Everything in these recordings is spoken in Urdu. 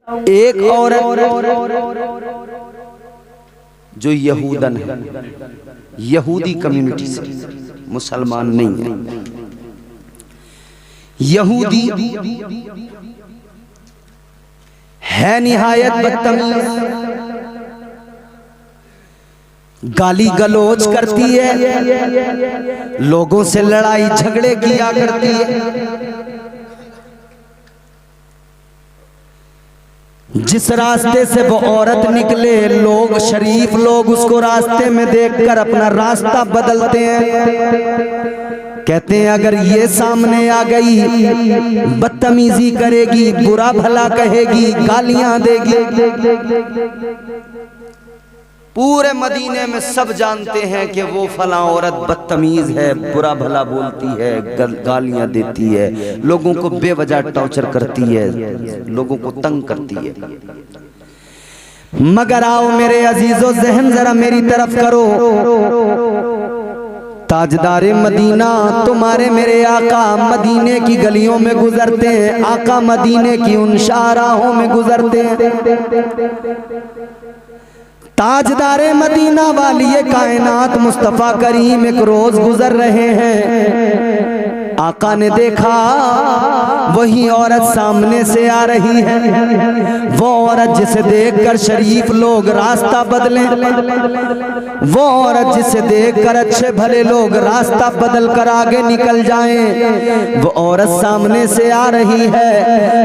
ایک عورت جو یہودن ہے، یہودی کمیونٹی سے، مسلمان نہیں ہے، یہودی ہے، نہایت بدتمیز، گالی گلوچ کرتی ہے، لوگوں سے لڑائی جھگڑے کیا کرتی ہے۔ جس راستے سے وہ عورت نکلے، لوگ شریف لوگ اس کو راستے میں دیکھ کر اپنا راستہ بدلتے ہیں، کہتے ہیں اگر یہ سامنے آ گئی بدتمیزی کرے گی، برا بھلا کہے گی، گالیاں دے گی۔ پورے مدینے میں سب جانتے ہیں کہ وہ فلاں عورت بدتمیز ہے، برا بھلا بولتی ہے، گالیاں دیتی ہے، لوگوں کو بے وجہ ٹارچر کرتی ہے، لوگوں کو تنگ کرتی ہے۔ مگر آؤ میرے عزیزو، ذہن ذرا میری طرف کرو، تاجدار مدینہ، تمہارے میرے آقا مدینے کی گلیوں میں گزرتے ہیں، آقا مدینے کی ان شاہراہوں میں گزرتے ہیں۔ تاجدار مدینہ والی کائنات مصطفیٰ کریم ایک روز گزر رہے ہیں، آقا نے دیکھا وہی عورت سامنے سے آ رہی ہے، وہ عورت جسے دیکھ کر شریف لوگ راستہ بدلیں، وہ عورت جسے دیکھ کر اچھے بھلے لوگ راستہ بدل کر آگے نکل جائیں، وہ عورت سامنے سے آ رہی ہے۔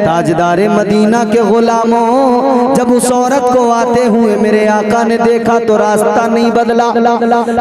تاجدار مدینہ کے غلاموں، جب اس عورت کو آتے ہوئے میرے آقا نے دیکھا تو راستہ نہیں بدلا،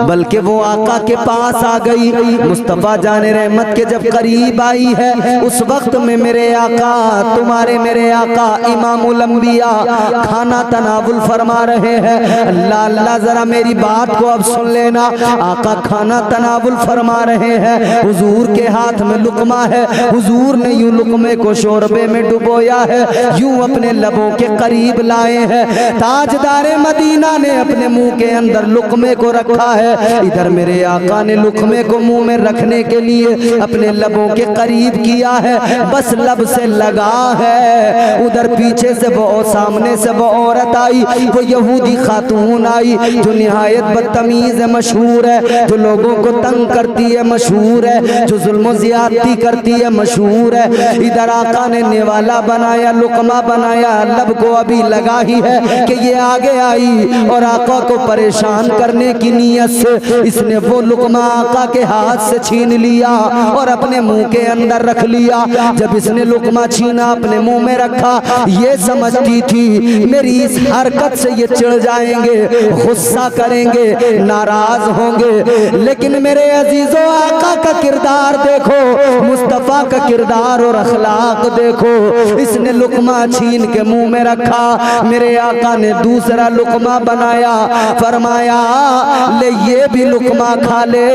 بلکہ وہ آقا کے پاس آ گئی، مصطفیٰ جان رحمت کے جب قریب آئی ہے، اس وقت میں میرے آقا، تمہارے میرے آقا امام الانبیاء کھانا تناول فرما رہے ہیں۔ اللہ اللہ، ذرا میری بات کو اب سن لینا، آقا کھانا تناول فرما رہے ہیں، حضور کے ہاتھ میں لقمہ ہے، حضور نے یوں لقمے کو شوربے میں ڈبویا ہے، یوں اپنے لبوں کے قریب لائے ہیں، تاجدار مدینہ نے اپنے منہ کے اندر لقمے کو رکھا ہے، ادھر میرے آقا نے لقمے کو منہ میں رکھنے کے لیے اپنے لبوں کے قریب کیا ہے، بس لب سے لگا ہے، ادھر پیچھے سے وہ سامنے سے وہ عورت آئی، وہ یہودی خاتون آئی جو نہایت بدتمیز ہے، مشہور ہے، جو لوگوں کو تنگ کرتی ہے، مشہور ہے، جو ظلم و زیادتی کرتی ہے، مشہور ہے۔ ادھر آقا نے نوالا بنایا، لقمہ بنایا، لب کو ابھی لگا ہی ہے کہ یہ آگے آئی، اور آقا کو پریشان کرنے کی نیت سے اس نے وہ لقمہ آقا کے ہاتھ سے چھین لیا اور اپنے منہ کے اندر رکھ لیا۔ جب اس نے لقمہ چھینا، اپنے منہ میں رکھا، یہ سمجھتی تھی میری اس حرکت سے یہ چڑھ جائیں گے، غصہ کریں گے، ناراض ہوں گے، لیکن میرے عزیزو آقا کا کردار دیکھو، مصطفیٰ کا کردار اور اخلاق دیکھو، اس نے لقمہ چھین کے منہ میں رکھا، میرے آقا نے دوسرا لقمہ بنایا، فرمایا لے یہ بھی لقمہ کھا لے،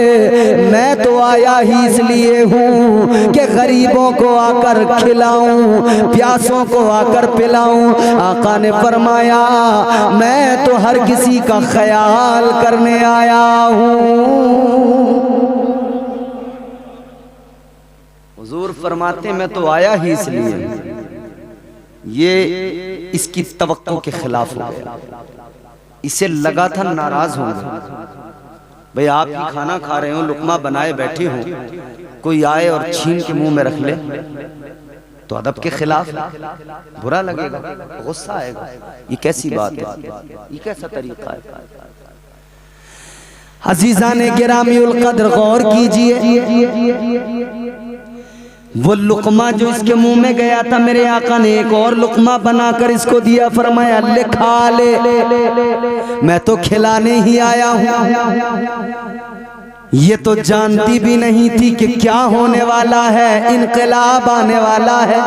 میں تو آیا ہی اس لیے ہوں کہ غریبوں کو آ کر کھلاؤں، پیاسوں کو آ کر پلاؤں۔ آقا نے فرمایا میں تو ہر کسی کا خیال کرنے آیا ہوں۔ حضور فرماتے میں تو آیا ہی اس لیے، یہ اس کی توقع کے خلاف ہو گیا، اسے لگا تھا ناراض ہوگا، بھئی آپ ہی کھانا کھا رہے ہوں، لقمہ بنائے بیٹھے ہوں، کوئی آئے اور چھین کے منہ میں رکھ لے تو ادب کے خلاف، برا لگے گا، غصہ آئے گا، یہ کیسی بات ہے، یہ کیسا طریقہ ہے؟ عزیزان گرامی القدر غور کیجئے، وہ لقمہ جو اس کے منہ میں گیا تھا، میرے آقا نے ایک اور لقمہ بنا کر اس کو دیا، فرمایا لے کھا لے، میں تو کھلانے ہی آیا ہوں۔ یہ تو جانتی بھی نہیں تھی کہ کیا ہونے والا ہے، انقلاب آنے والا ہے،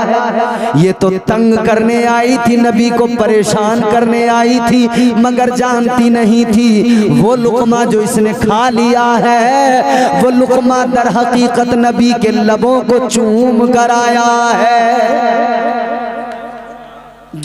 یہ تو تنگ کرنے آئی تھی، نبی کو پریشان کرنے آئی تھی، مگر جانتی نہیں تھی وہ لقمہ جو اس نے کھا لیا ہے، وہ لقمہ در حقیقت نبی کے لبوں کو چوم کر آیا ہے۔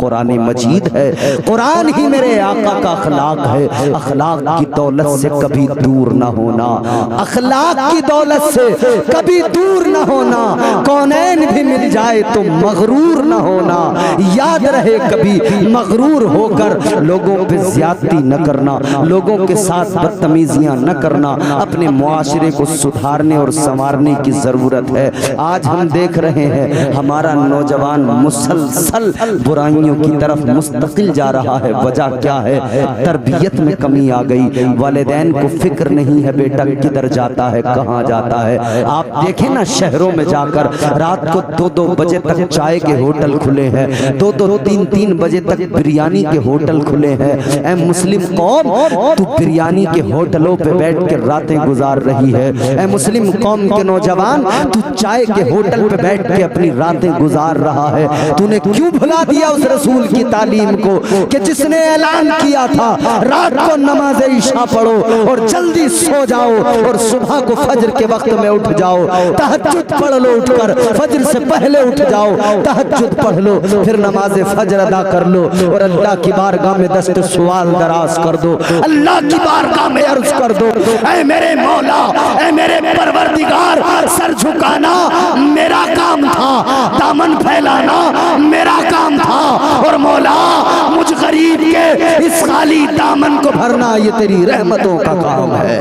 قرآن مجید ہے۔ قرآن ہی میرے آقا کا اخلاق ہے۔ اخلاق کی دولت سے کبھی دور نہ ہونا، اخلاق کی دولت سے کبھی دور نہ ہونا، کونین بھی مل جائے تو مغرور نہ ہونا۔ یاد رہے کبھی مغرور ہو کر لوگوں پہ زیادتی نہ کرنا، لوگوں کے ساتھ بدتمیزیاں نہ کرنا۔ اپنے معاشرے کو سدھارنے اور سنوارنے کی ضرورت ہے۔ آج ہم دیکھ رہے ہیں ہمارا نوجوان مسلسل برائیوں کی طرف مستقل جا رہا ہے۔ وجہ کیا ہے؟ تربیت میں کمی آ گئی، والدین کو فکر نہیں ہے بیٹا کدھر جاتا ہے، کہاں جاتا ہے۔ آپ دیکھیں نا شہروں میں جا کر رات کو 2-2 بجے تک چائے کے ہوٹل کھلے ہیں، 2-2 3-3 بجے تک بریانی کے ہوٹل کھلے ہیں۔ اے مسلم قوم، تو بریانی کے ہوٹلوں پہ بیٹھ کے راتیں گزار رہی ہے۔ اے مسلم قوم کے نوجوان، تو چائے کے ہوٹل پہ بیٹھ کے اپنی راتیں گزار رہا ہے۔ تو نے کیوں بھلا دیا اس رسول کی تعلیم کو کہ جس نے اعلان کیا تھا رات کو نماز عشاء پڑھو اور جلدی سو جاؤ اور صبح کو فجر کے وقت میں اٹھ جاؤ، تہجد پڑھ لو، اٹھ کر فجر سے پہلے اٹھ جاؤ، تہجد پڑھ لو، پھر نماز فجر ادا کر لو اور اللہ کی بارگاہ میں دست سوال دراز کر دو، اللہ کی بارگاہ میں عرض کر دو، اے میرے مولا، اے میرے پروردگار، سر جھکانا میرا کام تھا، دامن پھیلانا میرا کام تھا، اور مولا مجھ غریب کے اس خالی دامن کو بھرنا یہ تیری رحمتوں کا کام ہے۔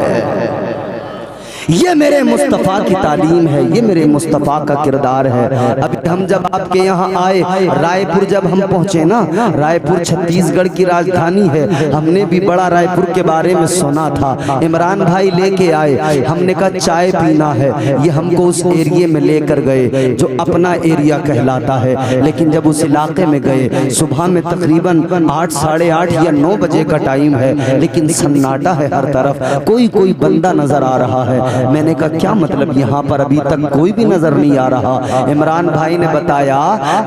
یہ میرے مصطفیٰ کی تعلیم ہے، یہ میرے مصطفیٰ کا کردار ہے۔ ابھی ہم جب آپ کے یہاں آئے، رائے پور جب ہم پہنچے نا، رائے پور چھتیس گڑھ کی راجدھانی ہے، ہم نے بھی بڑا رائے پور کے بارے میں سنا تھا۔ عمران بھائی لے کے آئے، ہم نے کہا چائے پینا ہے، یہ ہم کو اس ایریے میں لے کر گئے جو اپنا ایریا کہلاتا ہے۔ لیکن جب اس علاقے میں گئے، صبح میں تقریباً 8 ساڑھے 8 یا 9 بجے کا ٹائم ہے، لیکن سناٹا ہے ہر طرف، کوئی بندہ نظر آ رہا ہے۔ میں نے کہا کیا مطلب یہاں پر ابھی تک کوئی بھی نظر نہیں آ رہا؟ عمران بھائی نے بتایا،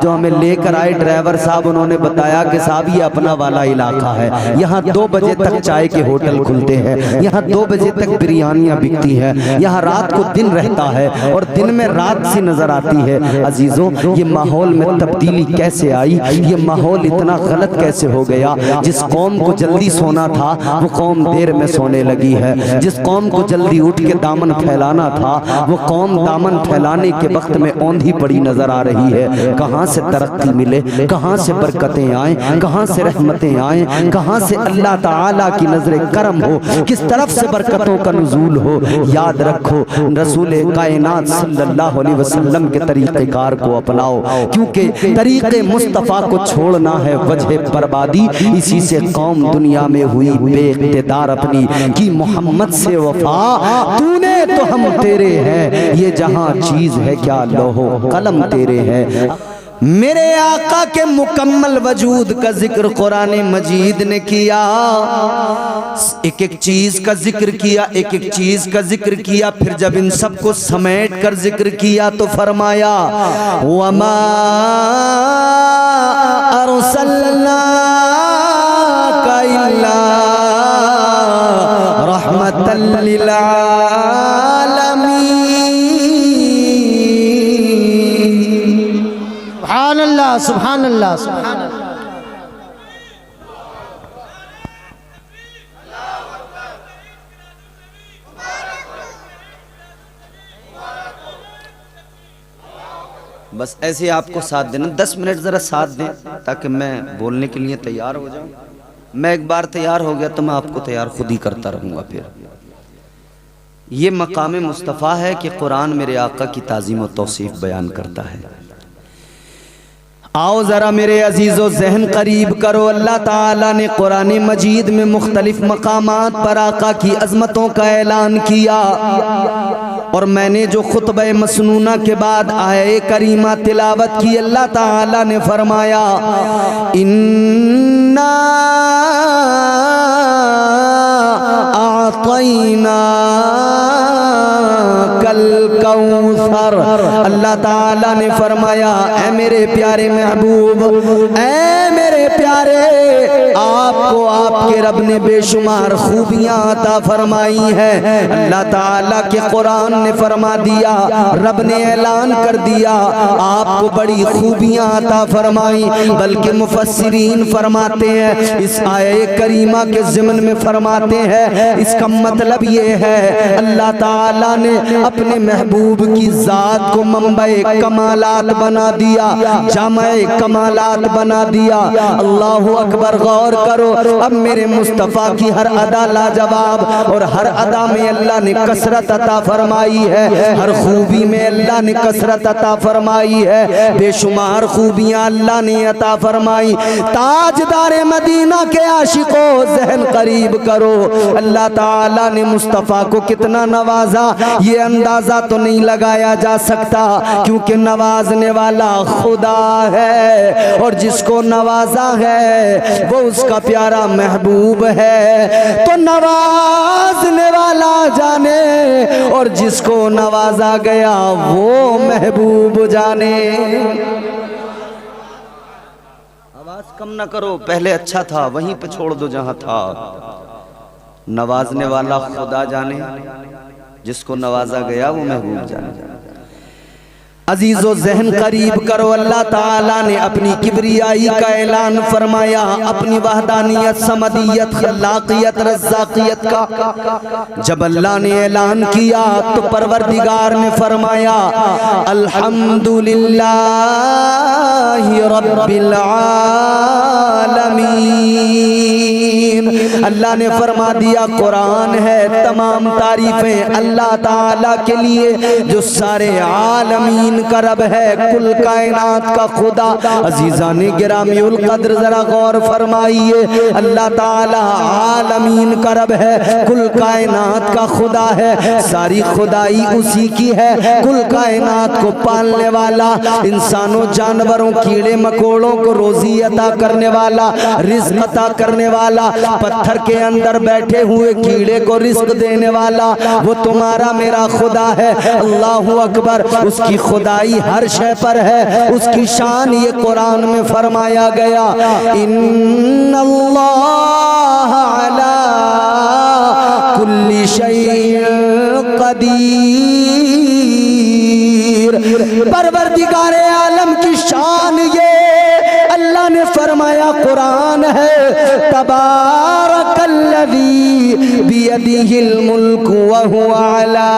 جو ہمیں لے کر آئے ڈرائیور صاحب، انہوں نے بتایا کہ صاحب یہ اپنا والا علاقہ ہے، یہاں 2 بجے تک چائے کے ہوٹل کھلتے ہیں، یہاں 2 بجے تک بریانیاں بکتی ہیں، یہاں رات کو دن رہتا ہے اور دن میں رات سی نظر آتی ہے۔ عزیزوں، یہ ماحول میں تبدیلی کیسے آئی؟ یہ ماحول اتنا غلط کیسے ہو گیا؟ جس قوم کو جلدی سونا تھا وہ قوم دیر میں سونے لگی ہے، جس قوم کو جلدی اٹھ کے دامن پھیلانا تھا وہ قوم دامن پھیلانے کے وقت میں اوندھی پڑی نظر آ رہی ہے۔ کہاں سے ترقی ملے، کہاں سے برکتیں آئیں، کہاں سے رحمتیں آئیں، کہاں سے اللہ تعالیٰ کی نظر کرم ہو، کس طرف سے برکتوں کا نزول ہو؟ یاد رکھو، رسول کائنات صلی اللہ علیہ وسلم کے طریقہ کار کو اپناؤ، کیونکہ طریقے مصطفیٰ کو چھوڑنا ہے وجہ بربادی۔ اسی سے قوم دنیا میں ہوئی بے اقتدار اپنی کی محمد سے وفا، تو نے تو ہم تیرے ہیں، یہ جہاں چیز ہے کیا لوح قلم تیرے ہیں۔ میرے آقا کے مکمل وجود کا ذکر قرآن مجید نے کیا، ایک ایک چیز کا ذکر کیا، ایک ایک چیز کا ذکر کیا، پھر جب ان سب کو سمیٹ کر ذکر کیا تو فرمایا وَمَا أَرْسَلْنَاكَ إِلَّا رَحْمَةً لِلْعَالَمِينَ۔ سبحان اللہ، سبحان اللہ، سبحان اللہ۔ بس ایسے آپ کو ساتھ دینا، 10 منٹ ذرا ساتھ دیں تاکہ میں بولنے کے لیے تیار ہو جاؤں۔ میں ایک بار تیار ہو گیا تو میں آپ کو تیار خود ہی کرتا رہوں گا۔ پھر یہ مقام مصطفیٰ ہے کہ قرآن میرے آقا کی تعظیم و توصیف بیان کرتا ہے۔ آؤ ذرا میرے عزیزو ذہن قریب کرو، اللہ تعالیٰ نے قرآن مجید میں مختلف مقامات پر آقا کی عظمتوں کا اعلان کیا، اور میں نے جو خطبہ مسنونہ کے بعد آیہ کریمہ تلاوت کی، اللہ تعالیٰ نے فرمایا اِنَّا أَعْطَيْنَاكَ الْكَوْثَرَ۔ اللہ تعالیٰ نے فرمایا اے میرے پیارے محبوب، اے میرے پیارے، آپ کو آپ کے رب نے بے شمار خوبیاں عطا فرمائی ہیں۔ اللہ تعالیٰ کے قرآن نے فرما دیا، رب نے اعلان کر دیا آپ کو بڑی خوبیاں عطا فرمائی۔ بلکہ مفسرین فرماتے ہیں، اس آیہ کریمہ کے ضمن میں فرماتے ہیں اس کا مطلب یہ ہے اللہ تعالیٰ نے اپنے محبوب کی ذات کو منبع کمالات بنا دیا، جامع کمالات بنا دیا۔ اللہ اکبر، غور کرو، اب میرے مصطفیٰ کی ہر ادا لاجواب، اور ہر ادا میں اللہ نے کثرت عطا فرمائی ہے، ہر خوبی میں اللہ نے کثرت عطا فرمائی ہے، بے شمار خوبیاں اللہ نے عطا فرمائی۔ تاجدار مدینہ کے عاشقوں ذہن قریب کرو، اللہ تعالیٰ نے مصطفیٰ کو کتنا نوازا یہ اندازہ تو نہیں لگایا جا سکتا، کیونکہ نوازنے والا خدا ہے، اور جس کو نوازا ہے وہ اس کا پیارا محبوب ہے۔ تو نوازنے والا جانے اور جس کو نوازا گیا وہ محبوب جانے۔ آواز کم نہ کرو، پہلے اچھا تھا وہیں پہ چھوڑ دو جہاں تھا۔ نوازنے والا خدا جانے، جس کو نوازا گیا وہ محبوب جانے۔ عزیزو ذہن قریب کرو، اللہ تعالیٰ نے اپنی کبریائی کا اعلان فرمایا، اپنی وحدانیت، سمدیت، خلاقیت، رزاقیت کا جب اللہ نے اعلان کیا تو پروردگار نے فرمایا الحمدللہ رب العالمین۔ اللہ نے فرما دیا قرآن ہے تمام تعریفیں اللہ تعالیٰ کے لیے جو سارے عالمین کا رب ہے، کل کائنات کا خدا۔ عزیزان گرامی القدر ذرا غور فرمائیے، اللہ تعالیٰ عالمین کا رب ہے، کل کائنات کا خدا ہے، ساری خدائی اسی کی ہے، کل کائنات کو پالنے والا، انسانوں جانوروں کیڑے مکوڑوں کو روزی عطا کرنے والا، رزق عطا کرنے والا، پتھر کے اندر بیٹھے ہوئے کیڑے کو رزق دینے والا، وہ تمہارا میرا خدا ہے۔ اللہ اکبر، اس کی خدائی ہر شے پر ہے، اس کی شان یہ قرآن میں فرمایا گیا ان اللہ علی کل شیء قدیر۔ پروردگار عالم کی شان یہ اللہ نے فرمایا قرآن ہے تبارک الذی بیدہ الملک وہو علی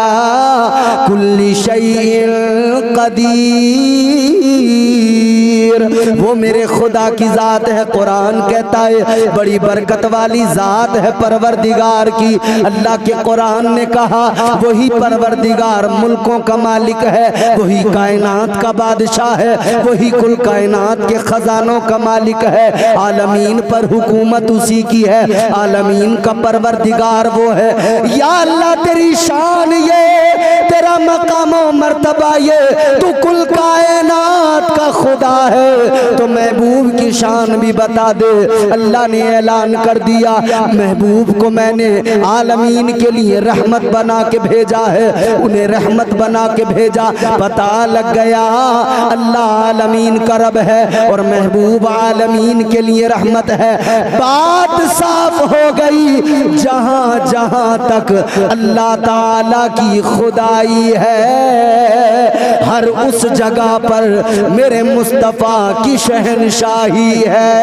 کل شیء قدیر۔ وہ میرے خدا کی ذات ہے، قرآن کہتا ہے بڑی برکت والی ذات ہے پروردگار کی۔ اللہ کے قرآن نے کہا وہی پروردگار ملکوں کا مالک ہے، وہی کائنات کا بادشاہ ہے، وہی کل کائنات کے خزانوں کا مالک ہے، عالمین پر حکومت اسی کی ہے، عالمین کا پروردگار وہ ہے۔ یا اللہ تیری شان یہ، تیرا مقام و مرتبہ یہ، تو کل کائنات کا خدا ہے، تو محبوب کی شان بھی بتا دے۔ اللہ نے اعلان کر دیا محبوب کو میں نے عالمین کے لیے رحمت بنا کے بھیجا ہے، انہیں رحمت بنا کے بھیجا، پتہ لگ گیا اللہ عالمین کا رب ہے اور محبوب عالمین کے لیے رحمت ہے۔ بات صاف ہو گئی، جہاں جہاں تک اللہ تعالیٰ کی خدائی ہے، ہر اس جگہ پر میرے مصطفیٰ کی شہنشاہی ہے۔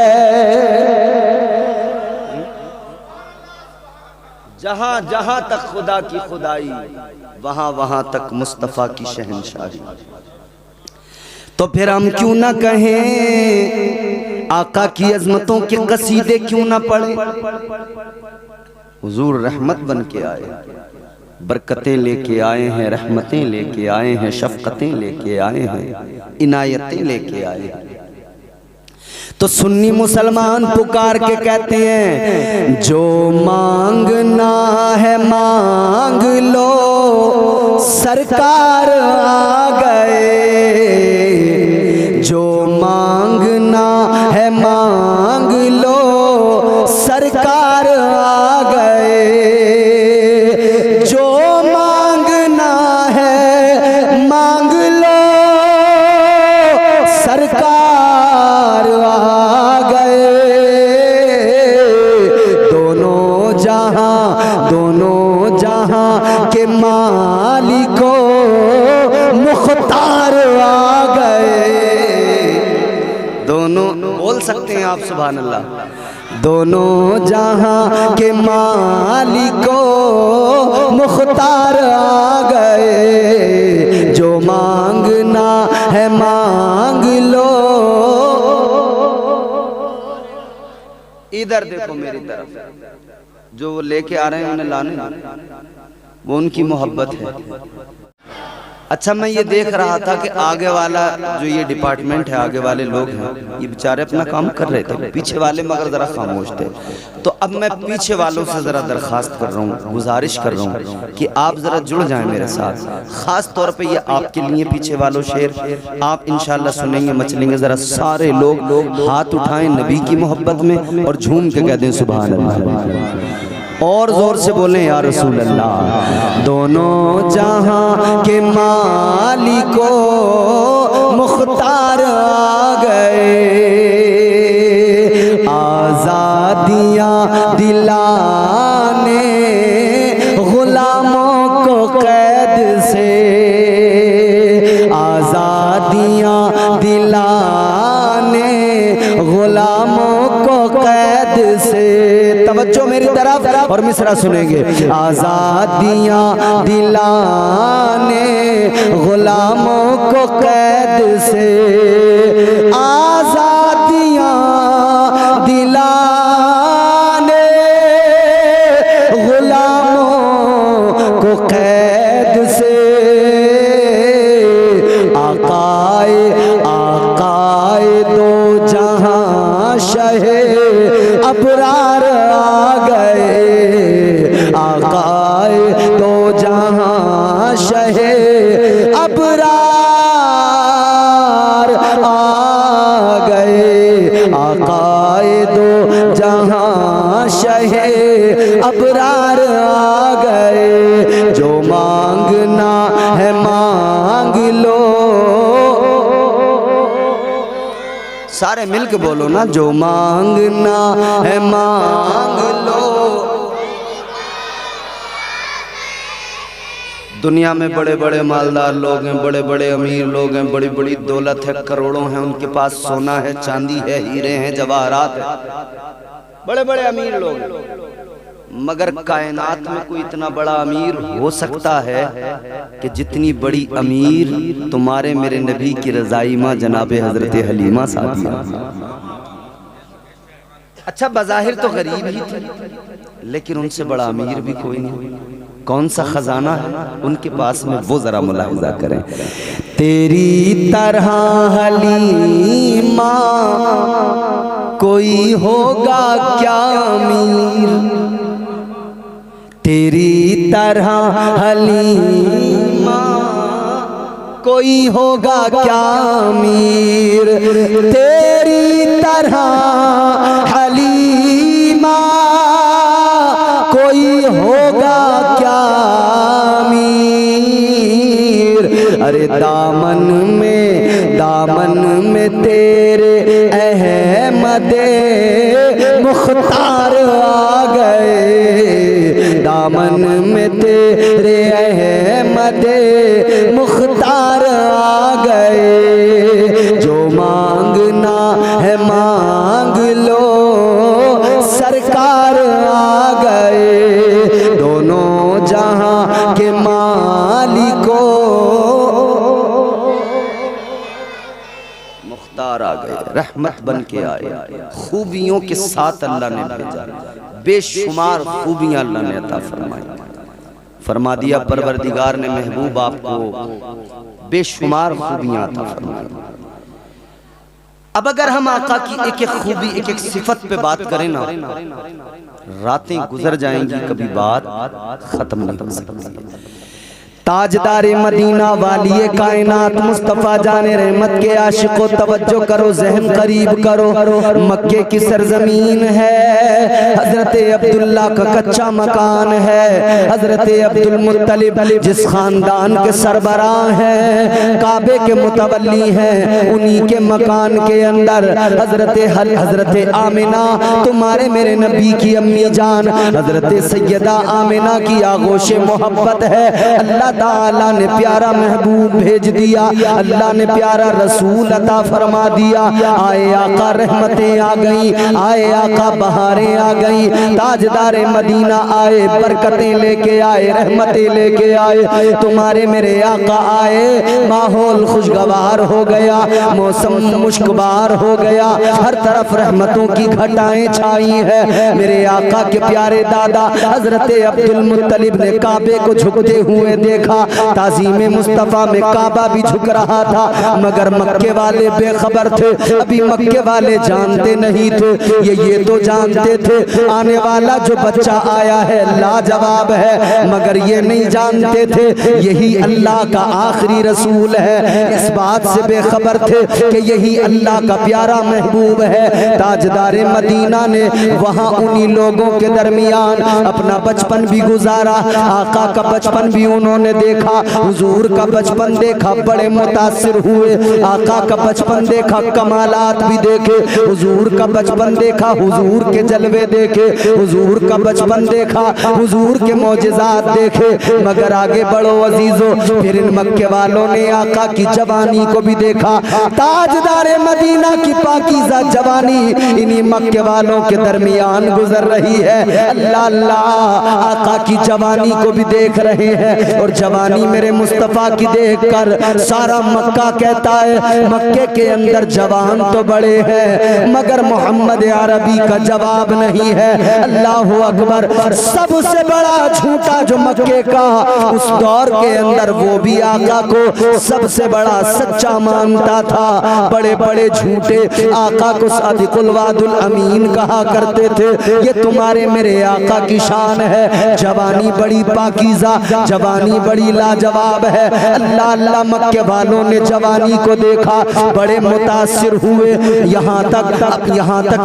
جہاں جہاں تک خدا کی خدائی، وہاں وہاں تک مصطفیٰ کی شہنشاہی۔ تو پھر ہم کیوں نہ کہیں آقا کی عظمتوں کے قصیدے کیوں نہ پڑھیں؟ حضور رحمت بن کے آئے، برکتیں لے کے آئے ہیں، رحمتیں لے کے آئے ہیں، شفقتیں لے کے آئے ہیں، عنایتیں لے کے آئے ہیں۔ تو سنی مسلمان پکار کے کہتے ہیں جو مانگنا ہے مانگ لو سرکار آ گئے، جو مانگنا ہے مانگ لو سرکار آ گئے، جو مانگنا ہے مانگ لو سرکار آ گئے، ہیں آپ سبحان اللہ. دونوں جہاں کے مالک و مختار آ گئے, جو مانگنا ہے مانگ لو. ادھر دیکھو میری طرف, جو وہ لے کے آ رہے ہیں انہیں لانے, وہ ان کی محبت ہے. اچھا میں یہ دیکھ رہا تھا کہ آگے والا جو یہ ڈپارٹمنٹ ہے, آگے والے لوگ ہیں, یہ بیچارے اپنا کام کر رہے تھے, پیچھے والے مگر ذرا خاموش تھے. تو اب میں پیچھے والوں سے ذرا درخواست کر رہا ہوں, گزارش کر رہا ہوں کہ آپ ذرا جڑ جائیں میرے ساتھ. خاص طور پہ یہ آپ کے لیے پیچھے والوں شعر آپ انشاءاللہ سنیں گے, مچلیں گے. ذرا سارے لوگ ہاتھ اٹھائیں نبی کی محبت میں اور جھوم کے کہہ دیں سبحان اللہ, اور زور سے بولیں یا رسول اللہ. دونوں جہاں کے مالک و مختار آ گئے, آزادیاں دلانے غلاموں کو قید سے, آزادیاں دلانے غلاموں کو قید سے. توجہ میری طرف اور مصرع سنیں گے. آزادیاں دلانے غلاموں کو قید سے, آزادیاں دلانے غلاموں کو قید سے. آقائے دو جہاں شہ ابرار آ گئے, آقائے دو جہاں شہ ابرار آ گئے, آقائے دو جہاں شہ ابرار آ گئے. جو مانگنا ہے مانگ لو, سارے مل کے بولو نا, جو مانگنا ہے مانگ لو. دنیا میں بڑے بڑے مالدار لوگ ہیں, بڑے بڑے امیر لوگ ہیں, بڑی بڑی دولت ہے, کروڑوں ہیں ان کے پاس, سونا ہے, چاندی ہے, ہیرے ہیں, جواہرات ہیں, بڑے بڑے امیر لوگ ہیں. مگر کائنات میں کوئی اتنا بڑا امیر ہو سکتا ہے کہ جتنی بڑی امیر تمہارے میرے نبی کی رضائی ماں جناب حضرت حلیمہ سعدیہ. اچھا بظاہر تو غریب ہی تھی, لیکن ان سے بڑا امیر بھی کوئی نہیں. کون سا خزانہ ہے ان کے پاس میں, وہ ذرا ملاحظہ کریں. تیری طرح حلیمہ کوئی ہوگا کیا امیر, تیری طرح حلیمہ کوئی ہوگا کیا امیر, تیری طرح حلیمہ کوئی ہوگا کیا امیر. ارے دامن میں تیرے احمد مختار آ گئے, دامن میں تیرے احمد مختار آ گئے. جو مانگنا ہے مانگ لو, سرکار آ گئے. دونوں جہاں کے مالک و مختار آ گئے, رحمت بن کے آئے, خوبیوں کے ساتھ اللہ نے بھیجا, بے شمار خوبیاں اللہ نے عطا فرمائی. فرما دیا پروردگار نے محبوب آپ کو بے شمار خوبیاں عطا فرمائی. اب اگر ہم آقا کی ایک ایک خوبی, ایک ایک صفت پہ بات کریں نا, راتیں گزر جائیں گی, کبھی بات ختم نہیں ہو سکتی. تاجدار مدینہ والی کائنات مصطفیٰ جان رحمت کے عاشقوں توجہ کرو, ذہن قریب کرو. مکے کی سرزمین ہے, حضرت حضرت عبداللہ کا کچا مکان ہے، حضرت عبدالمطلب جس خاندان کے سربراہ ہیں، کعبے کے متولی ہیں، انہی کے مکان کے اندر حضرت آمنہ تمہارے میرے نبی کی امی جان حضرت سیدہ آمنہ کی آغوش محبت ہے۔ اللہ تعالیٰ نے پیارا محبوب بھیج دیا، اللہ نے پیارا رسول عطا فرما دیا۔ آئے آقا رحمتیں آ گئیں، آئے آقا بہاریں آ گئیں، تاجدار مدینہ آئے، برکتیں لے کے آئے، رحمتیں لے کے آئے، تمہارے میرے آقا آئے، ماحول خوشگوار ہو گیا، موسم مشکبار ہو گیا، ہر طرف رحمتوں کی گھٹائیں چھائی ہیں۔ میرے آقا کے پیارے دادا حضرت عبدالمطلب نے کعبے کو جھکتے ہوئے دیکھا، تعظیم مصطفیٰ میں کعبہ بھی جھک رہا تھا، مگر مکے والے بے خبر تھے، ابھی مکے والے جانتے نہیں تھے، یہ تو جانتے تھے آنے والا جو بچہ آیا ہے لاجواب ہے، مگر یہ نہیں جانتے تھے یہی اللہ کا آخری رسول ہے، اس بات سے بے خبر تھے کہ یہی اللہ کا پیارا محبوب ہے۔ تاجدار مدینہ نے وہاں انہی لوگوں کے درمیان اپنا بچپن بھی گزارا، آقا کا بچپن بھی انہوں نے دیکھا، حضور کا بچپن دیکھا، بڑے متاثر ہوئے، آقا کا بچپن دیکھا، کمالات بھی دیکھے، حضور کا بچپن دیکھا، حضور کے جلوے دیکھے، حضور کا بچپن دیکھا، حضور کے معجزات دیکھے، مگر آگے بڑھو عزیزو، پھر ان مکے والوں نے آقا کی جوانی کو بھی دیکھا، تاجدار مدینہ کی پاکیزہ جوانی انہی مکے والوں کے درمیان گزر رہی ہے۔ اللہ اللہ، آقا کی جوانی کو بھی دیکھ رہے ہیں، اور جوانی میرے مصطفیٰ کی دیکھ کر سارا مکہ کہتا ہے مکے کے اندر جوان تو بڑے ہیں مگر محمد عربی کا جواب نہیں ہے۔ اللہ اکبر، سب سے بڑا جھوٹا جو مکے کا اس دور کے اندر وہ بھی آقا کو سب سے بڑا سچا مانتا تھا، بڑے بڑے جھوٹے آقا کو صادق الوعد الامین کہا کرتے تھے۔ یہ تمہارے میرے آقا کی شان ہے، جوانی بڑی پاکیزہ، جوانی بڑی لاجواب ہے۔ اللہ اللہ، مکے والوں نے جوانی کو دیکھا، بڑے متاثر ہوئے، یہاں تک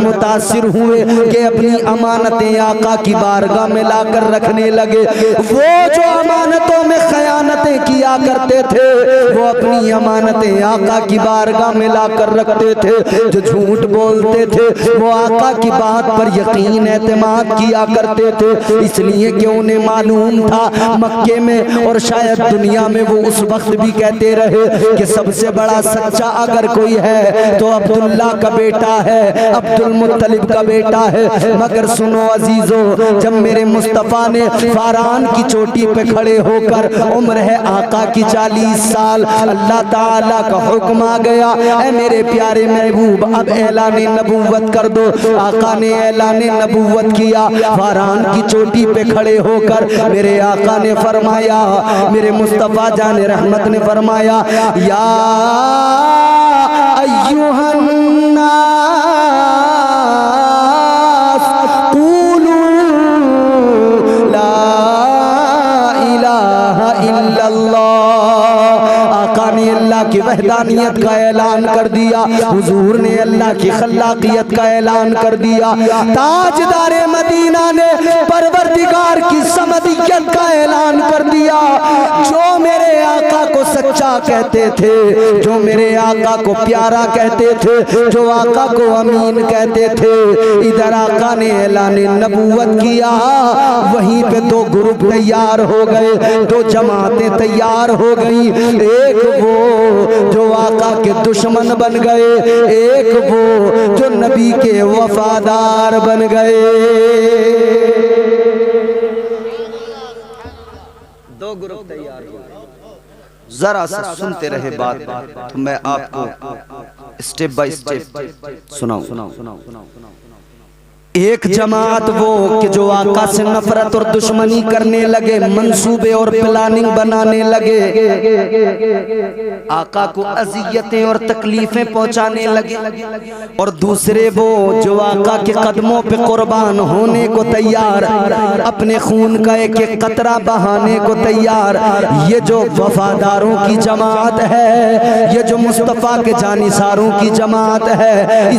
متاثر ہوئے کہ اپنی امانتیں آقا کی بارگاہ میں لا کر رکھنے لگے۔ وہ جو امانتوں میں خیانتیں کیا کرتے تھے وہ اپنی امانتیں آقا کی بارگاہ میں لا کر رکھتے تھے، جو جھوٹ بولتے تھے وہ آقا کی بات پر یقین اعتماد کیا کرتے تھے، اس لیے کہ انہیں معلوم تھا مکے میں اور شاید دنیا میں وہ اس وقت بھی کہتے رہے کہ سب سے بڑا سچا اگر کوئی ہے تو عبداللہ کا بیٹا ہے، عبدالمطلب کا بیٹا ہے۔ مگر سنو عزیزو، جب میرے مصطفیٰ نے فاران کی چوٹی پہ کھڑے ہو کر عمر ہے آقا کی 40 سال، اللہ تعالیٰ کا حکم آ گیا، اے میرے پیارے محبوب اب اعلان نبوت کر دو۔ آقا نے اعلان نبوت کیا، فاران کی چوٹی پہ کھڑے ہو کر میرے آقا نے فرمایا، میرے مصطفیٰ جان رحمت نے فرمایا، یا ایھا الناس قولوا لا الہ الا اللہ۔ آقا نے اللہ کی وحدانیت کا اعلان کر دیا، حضور نے اللہ کی خلاقیت کا اعلان کر دیا، تاجدار مدینہ نے پروردگار کی صمدیت کا اعلان کر دیا۔ جو میرے آقا کو سچا کہتے تھے، جو میرے آقا کو پیارا کہتے تھے، جو آقا کو امین کہتے تھے، ادھر آقا نے اعلان نبوت کیا، وہیں پہ دو گروپ تیار ہو گئے، دو جماعتیں تیار ہو گئی، ایک وہ جو آقا کے دشمن بن گئے، ایک وہ جو نبی کے وفادار بن گئے۔ دو گروپ تیار ہو گئے۔ ذرا سا سنتے رہے بات تو میں آپ کو اسٹیپ بائی اسٹیپ سناؤں۔ ایک جماعت وہ کہ جو آقا سے نفرت اور دشمنی کرنے لگے، منصوبے اور پلاننگ بنانے لگے، آقا کو اذیتیں اور تکلیفیں پہنچانے لگے، اور دوسرے وہ جو آقا کے قدموں پہ قربان ہونے کو تیار، اپنے خون کا ایک ایک قطرہ بہانے کو تیار۔ یہ جو وفاداروں کی جماعت ہے، یہ جو مصطفیٰ کے جانثاروں کی جماعت ہے،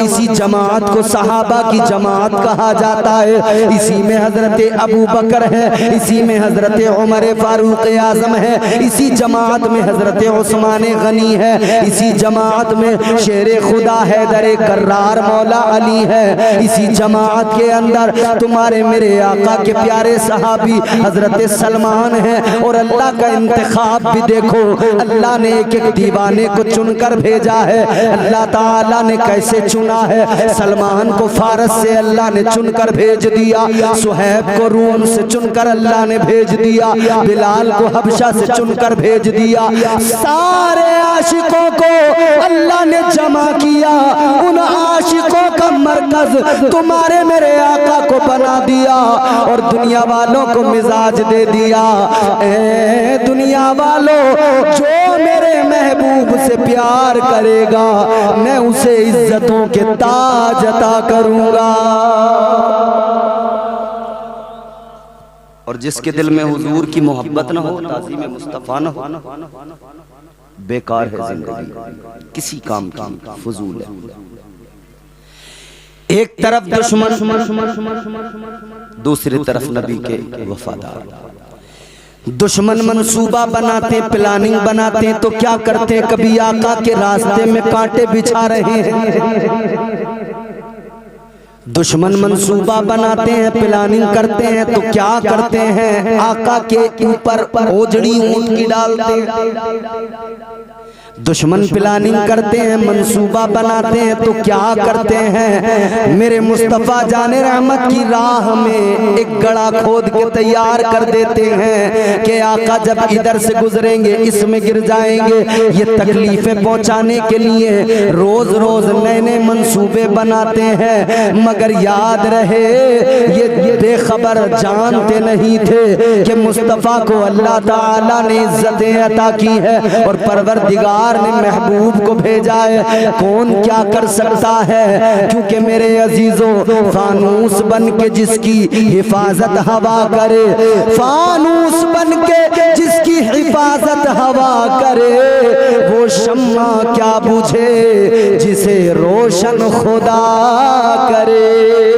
اسی جماعت کو صحابہ کی جماعت کہا جاتا ہے۔ اسی میں حضرت ابو بکر ہے، اسی میں حضرت عمر فاروق اعظم ہے، اسی جماعت میں حضرت عثمان غنی ہے، اسی جماعت میں شیر خدا حیدر کرار مولا علی ہے، اسی جماعت کے اندر تمہارے میرے آقا کے پیارے صحابی حضرت سلمان ہے۔ اور اللہ کا انتخاب بھی دیکھو، اللہ نے ایک ایک دیوانے کو چن کر بھیجا ہے۔ اللہ تعالیٰ نے کیسے چنا ہے؟ سلمان کو فارس سے اللہ نے چن کر بھیج دیا، صہیب کو روم سے چن کر اللہ نے بھیج دیا، بلال کو حبشہ سے چن کر بھیج دیا۔ سارے عاشقوں کو اللہ نے جمع کیا، ان عاشقوں کا مرکز تمہارے میرے آقا کو بنا دیا، اور دنیا والوں کو مزاج دے دیا۔ اے دنیا والوں، جو میرے محبوب سے پیار کرے گا میں اسے عزتوں کے تاج عطا کروں گا، اور جس کے دل میں حضور کی محبت نہ ہو، تعظیم مصطفیٰ نہ ہو، بیکار ہے زندگی، کسی کام کی فضول ہے۔ ایک طرف دشمن، دوسری طرف نبی کے وفادار۔ دشمن منصوبہ بناتے، پلاننگ بناتے تو کیا کرتے؟ کبھی آقا کے راستے میں کانٹے بچھا رہے ہیں۔ دشمن منصوبہ بناتے ہیں، پلاننگ کرتے ہیں تو کیا کرتے ہیں؟ آقا کے اوپر اوجڑی اونٹ کی ڈالتے ہیں۔ دشمن پلاننگ کرتے ہیں، منصوبہ بناتے ہیں تو کیا کرتے ہیں؟ میرے مصطفیٰ جان رحمت کی راہ میں ایک گڑھا کھود کے تیار کر دیتے ہیں کہ آقا جب ادھر سے گزریں گے اس میں گر جائیں گے۔ یہ تکلیفیں پہنچانے کے لیے روز روز نئے نئے منصوبے بناتے ہیں، مگر یاد رہے یہ بے خبر جانتے نہیں تھے کہ مصطفیٰ کو اللہ تعالیٰ نے عزتیں عطا کی ہے، اور پروردگار نے محبوب کو بھیجا ہے۔ کون کیا کر سکتا ہے؟ کیونکہ میرے عزیزوں، فانوس بن کے جس کی حفاظت ہوا کرے، فانوس بن کے جس کی حفاظت ہوا کرے، وہ شمع کیا بجھے جسے روشن خدا کرے۔